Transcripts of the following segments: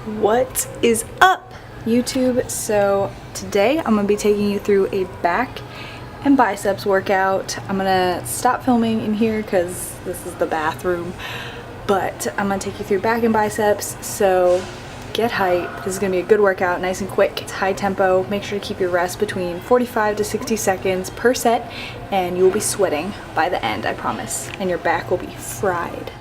What is up, YouTube? So today I'm gonna be taking you through a back and biceps workout. I'm gonna stop filming in here because this is the bathroom, but I'm gonna take you through back and biceps, so get hype. This is gonna be a good workout, nice and quick. It's high tempo. Make sure to keep your rest between 45 to 60 seconds per set, and you will be sweating by the end, I promise, and your back will be fried.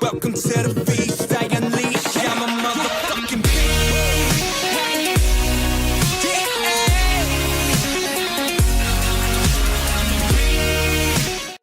Welcome to the feast, I unleash, I'm a motherfucking beast.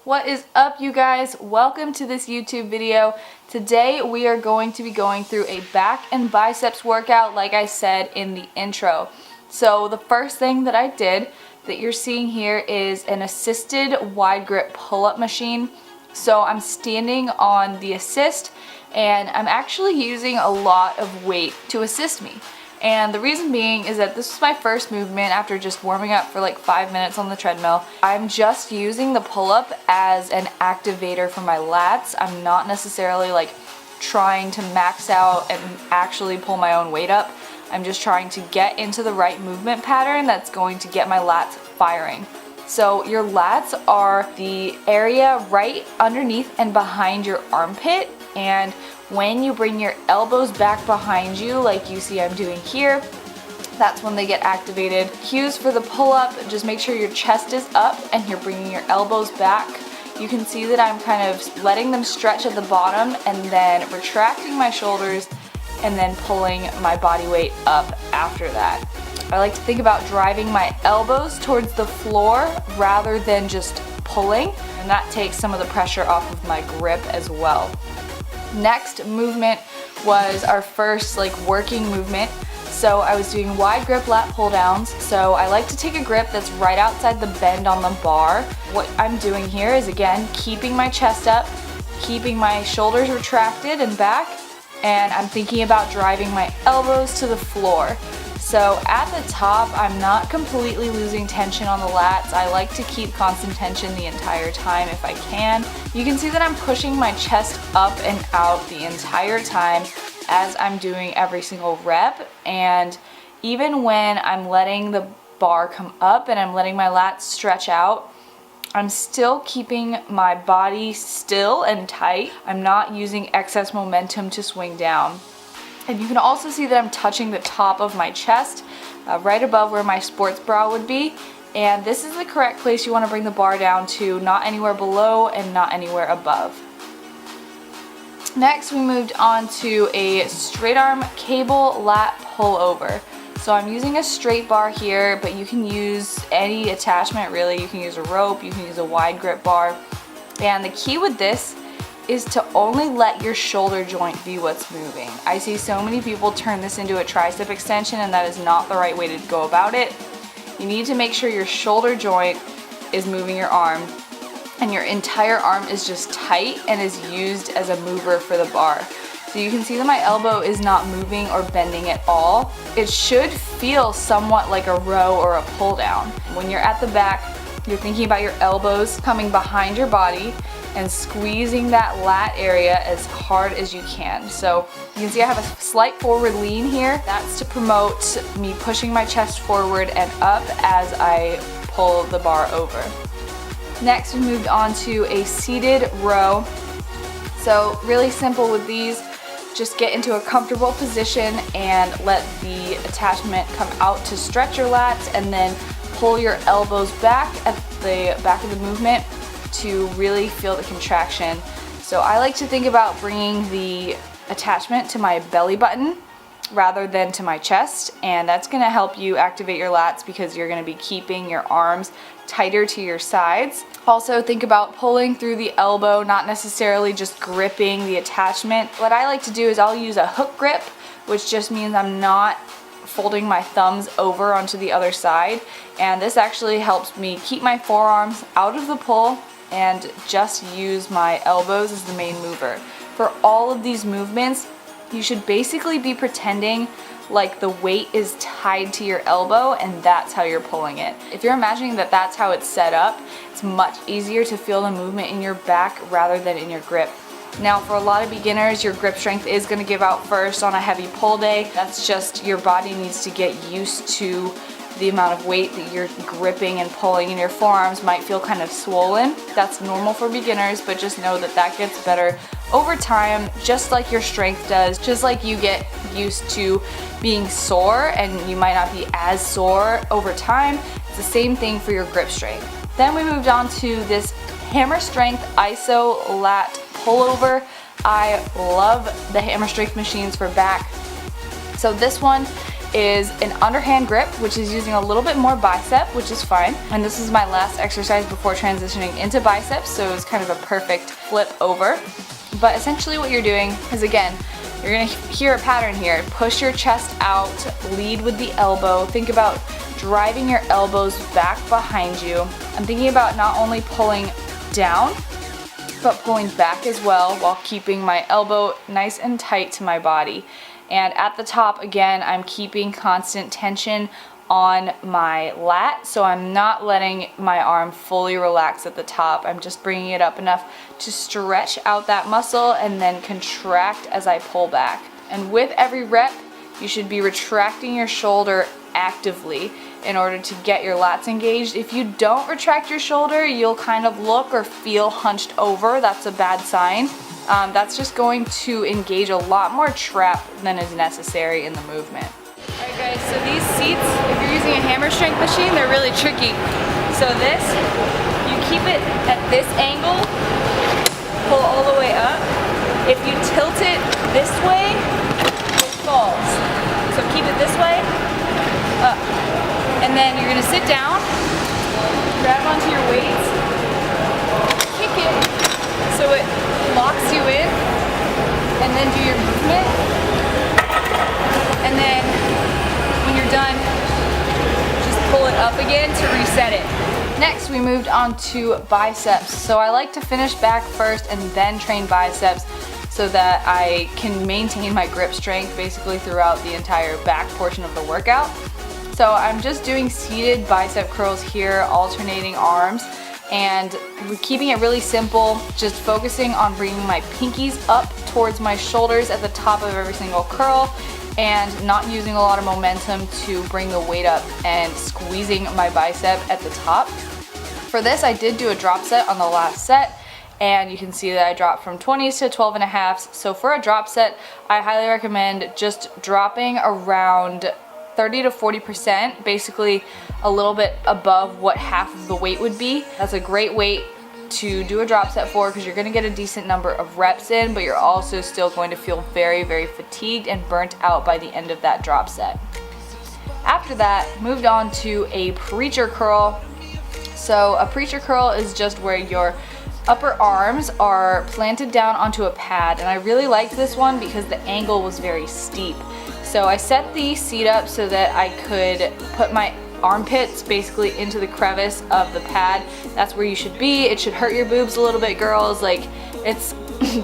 What is up, you guys? Welcome to this YouTube video. Today we are going to be going through a back and biceps workout like I said in the intro. So the first thing that I did that you're seeing here is an assisted wide grip pull-up machine. So I'm standing on the assist and I'm actually using a lot of weight to assist me. And the reason being is that this is my first movement after just warming up for like 5 minutes on the treadmill. I'm just using the pull-up as an activator for my lats. I'm not necessarily like trying to max out and actually pull my own weight up. I'm just trying to get into the right movement pattern that's going to get my lats firing. So your lats are the area right underneath and behind your armpit, and when you bring your elbows back behind you like you see I'm doing here, that's when they get activated. Cues for the pull-up, just make sure your chest is up and you're bringing your elbows back. You can see that I'm kind of letting them stretch at the bottom and then retracting my shoulders and then pulling my body weight up after that. I like to think about driving my elbows towards the floor rather than just pulling, and that takes some of the pressure off of my grip as well. Next movement was our first working movement. So I was doing wide grip lat pull downs. So I like to take a grip that's right outside the bend on the bar. What I'm doing here is again keeping my chest up, keeping my shoulders retracted and back, and I'm thinking about driving my elbows to the floor. So at the top, I'm not completely losing tension on the lats. I like to keep constant tension the entire time if I can. You can see that I'm pushing my chest up and out the entire time as I'm doing every single rep. And even when I'm letting the bar come up and I'm letting my lats stretch out, I'm still keeping my body still and tight. I'm not using excess momentum to swing down. And you can also see that I'm touching the top of my chest, right above where my sports bra would be. And this is the correct place you want to bring the bar down to, not anywhere below and not anywhere above. Next, we moved on to a straight arm cable lat pullover. So I'm using a straight bar here, but you can use any attachment really. You can use a rope, you can use a wide grip bar. And the key with this is to only let your shoulder joint be what's moving. I see so many people turn this into a tricep extension, and that is not the right way to go about it. You need to make sure your shoulder joint is moving your arm and your entire arm is just tight and is used as a mover for the bar. So you can see that my elbow is not moving or bending at all. It should feel somewhat like a row or a pull down. When you're at the back, you're thinking about your elbows coming behind your body and squeezing that lat area as hard as you can. So you can see I have a slight forward lean here. That's to promote me pushing my chest forward and up as I pull the bar over. Next, we moved on to a seated row. So really simple with these. Just get into a comfortable position and let the attachment come out to stretch your lats, and then pull your elbows back at the back of the movement to really feel the contraction. So I like to think about bringing the attachment to my belly button rather than to my chest, and that's going to help you activate your lats because you're going to be keeping your arms tighter to your sides. Also think about pulling through the elbow, not necessarily just gripping the attachment. What I like to do is I'll use a hook grip, which just means I'm not folding my thumbs over onto the other side, and this actually helps me keep my forearms out of the pull and just use my elbows as the main mover. For all of these movements, you should basically be pretending like the weight is tied to your elbow and that's how you're pulling it. If you're imagining that that's how it's set up, it's much easier to feel the movement in your back rather than in your grip. Now for a lot of beginners, your grip strength is going to give out first on a heavy pull day. That's just your body needs to get used to the amount of weight that you're gripping and pulling, and your forearms might feel kind of swollen. That's normal for beginners, but just know that that gets better over time, just like your strength does. Just like you get used to being sore and you might not be as sore over time, it's the same thing for your grip strength. Then we moved on to this hammer strength ISO lat pullover. I love the hammer strength machines for back. So this one is an underhand grip, which is using a little bit more bicep, which is fine. And this is my last exercise before transitioning into biceps, so it's kind of a perfect flip over. But essentially what you're doing is, again, you're gonna hear a pattern here. Push your chest out, lead with the elbow. Think about driving your elbows back behind you. I'm thinking about not only pulling down, but pulling back as well while keeping my elbow nice and tight to my body. And at the top, again, I'm keeping constant tension on my lat, so I'm not letting my arm fully relax at the top. I'm just bringing it up enough to stretch out that muscle and then contract as I pull back. And with every rep, you should be retracting your shoulder actively in order to get your lats engaged. If you don't retract your shoulder, you'll kind of look or feel hunched over. That's a bad sign. That's just going to engage a lot more trap than is necessary in the movement. Alright guys, so these seats, if you're using a hammer strength machine, they're really tricky. So this, you keep it at this angle, pull all the way up. If you tilt it this way, it falls. So keep it this way, up. And then you're gonna sit down, grab onto your weights, kick it so it locks you in, and then do your movement. And then when you're done, just pull it up again to reset it. Next, we moved on to biceps. So I like to finish back first and then train biceps so that I can maintain my grip strength basically throughout the entire back portion of the workout. So I'm just doing seated bicep curls here, alternating arms, and we're keeping it really simple, just focusing on bringing my pinkies up towards my shoulders at the top of every single curl and not using a lot of momentum to bring the weight up and squeezing my bicep at the top. For this, I did do a drop set on the last set, and you can see that I dropped from 20s to 12.5s. So for a drop set, I highly recommend just dropping around 30 to 40%, basically a little bit above what half of the weight would be. That's a great weight to do a drop set for because you're going to get a decent number of reps in, but you're also still going to feel very, very fatigued and burnt out by the end of that drop set. After that, moved on to a preacher curl. So a preacher curl is just where your upper arms are planted down onto a pad, and I really liked this one because the angle was very steep. So I set the seat up so that I could put my armpits basically into the crevice of the pad. That's where you should be. It should hurt your boobs a little bit, girls. Like, it's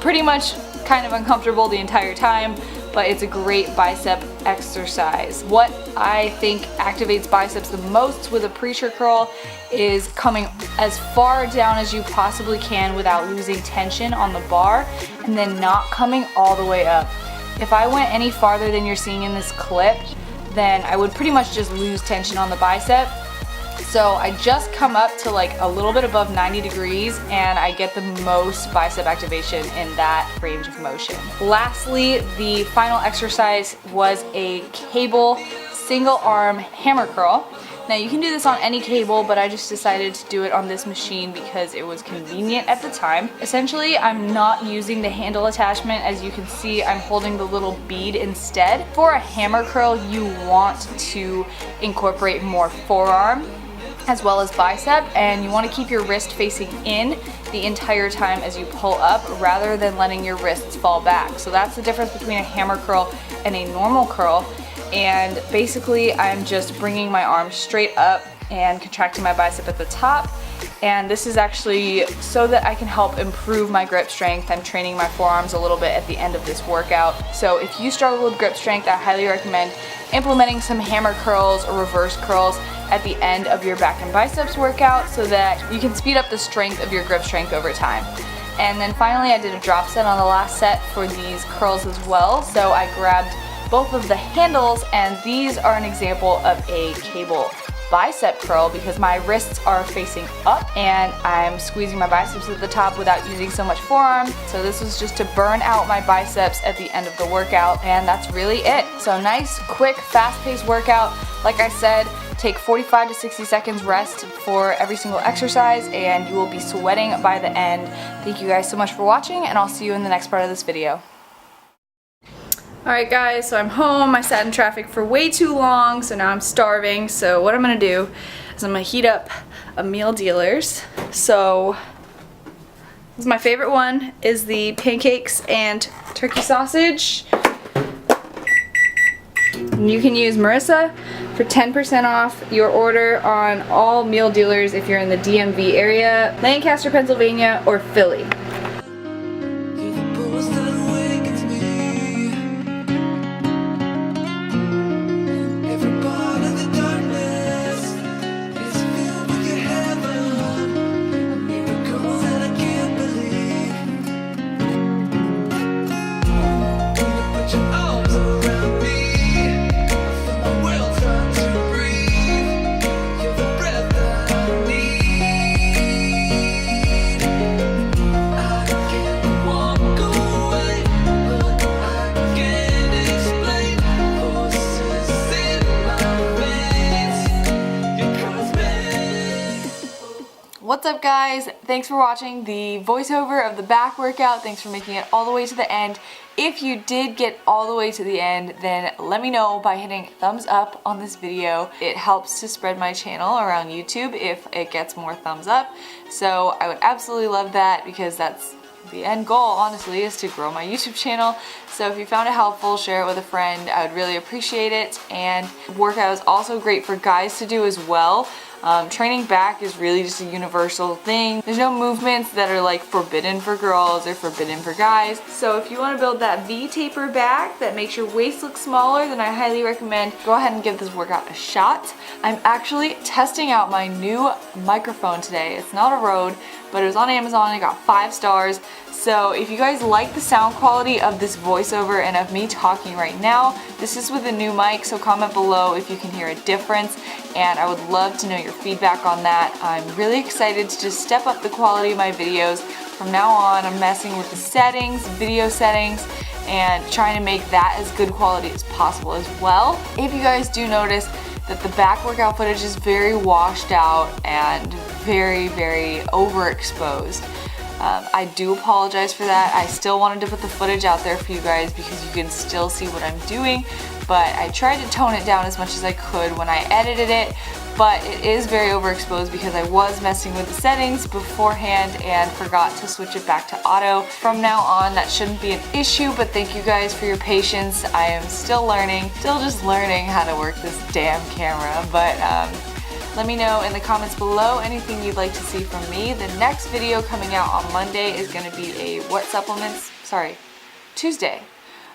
pretty much kind of uncomfortable the entire time, but it's a great bicep exercise. What I think activates biceps the most with a preacher curl is coming as far down as you possibly can without losing tension on the bar, and then not coming all the way up. If I went any farther than you're seeing in this clip, then I would pretty much just lose tension on the bicep. So I just come up to like a little bit above 90 degrees and I get the most bicep activation in that range of motion. Lastly, the final exercise was a cable single arm hammer curl. Now you can do this on any cable, but I just decided to do it on this machine because it was convenient at the time. Essentially, I'm not using the handle attachment. As you can see, I'm holding the little bead instead. For a hammer curl, you want to incorporate more forearm as well as bicep, and you want to keep your wrist facing in the entire time as you pull up rather than letting your wrists fall back. So that's the difference between a hammer curl and a normal curl. And basically I'm just bringing my arms straight up and contracting my bicep at the top, and this is actually so that I can help improve my grip strength. I'm training my forearms a little bit at the end of this workout. So if you struggle with grip strength, I highly recommend implementing some hammer curls or reverse curls at the end of your back and biceps workout so that you can speed up the strength of your grip strength over time. And then finally I did a drop set on the last set for these curls as well. So I grabbed both of the handles, and these are an example of a cable bicep curl because my wrists are facing up and I'm squeezing my biceps at the top without using so much forearm. So this was just to burn out my biceps at the end of the workout, and that's really it. So nice, quick, fast-paced workout. Like I said, take 45 to 60 seconds rest for every single exercise and you will be sweating by the end. Thank you guys so much for watching, and I'll see you in the next part of this video. Alright guys, so I'm home. I sat in traffic for way too long, so now I'm starving. So what I'm going to do is I'm going to heat up a meal dealers. So this is my favorite one, is the pancakes and turkey sausage. And you can use Marissa for 10% off your order on all meal dealers if you're in the DMV area, Lancaster, Pennsylvania, or Philly. What's up guys? Thanks for watching the voiceover of the back workout. Thanks for making it all the way to the end. If you did get all the way to the end, then let me know by hitting thumbs up on this video. It helps to spread my channel around YouTube if it gets more thumbs up. So I would absolutely love that because that's the end goal, honestly, is to grow my YouTube channel. So if you found it helpful, share it with a friend. I would really appreciate it. And workout is also great for guys to do as well. Training back is really just a universal thing. There's no movements that are like forbidden for girls or forbidden for guys. So if you want to build that V taper back that makes your waist look smaller, then I highly recommend go ahead and give this workout a shot. I'm actually testing out my new microphone today. It's not a Rode, but it was on Amazon. I got 5 stars. So if you guys like the sound quality of this voiceover and of me talking right now, this is with a new mic, so comment below if you can hear a difference, and I would love to know your feedback on that. I'm really excited to just step up the quality of my videos. From now on, I'm messing with the settings, video settings, and trying to make that as good quality as possible as well. If you guys do notice that the back workout footage is very washed out and very overexposed, I do apologize for that. I still wanted to put the footage out there for you guys because you can still see what I'm doing, but I tried to tone it down as much as I could when I edited it, but it is very overexposed because I was messing with the settings beforehand and forgot to switch it back to auto. From now on, that shouldn't be an issue, but thank you guys for your patience. I am still just learning how to work this damn camera, but let me know in the comments below anything you'd like to see from me. The next video coming out on Monday is going to be a Tuesday.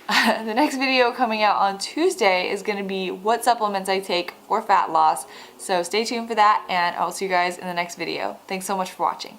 The next video coming out on Tuesday is going to be what supplements I take for fat loss. So stay tuned for that, and I'll see you guys in the next video. Thanks so much for watching.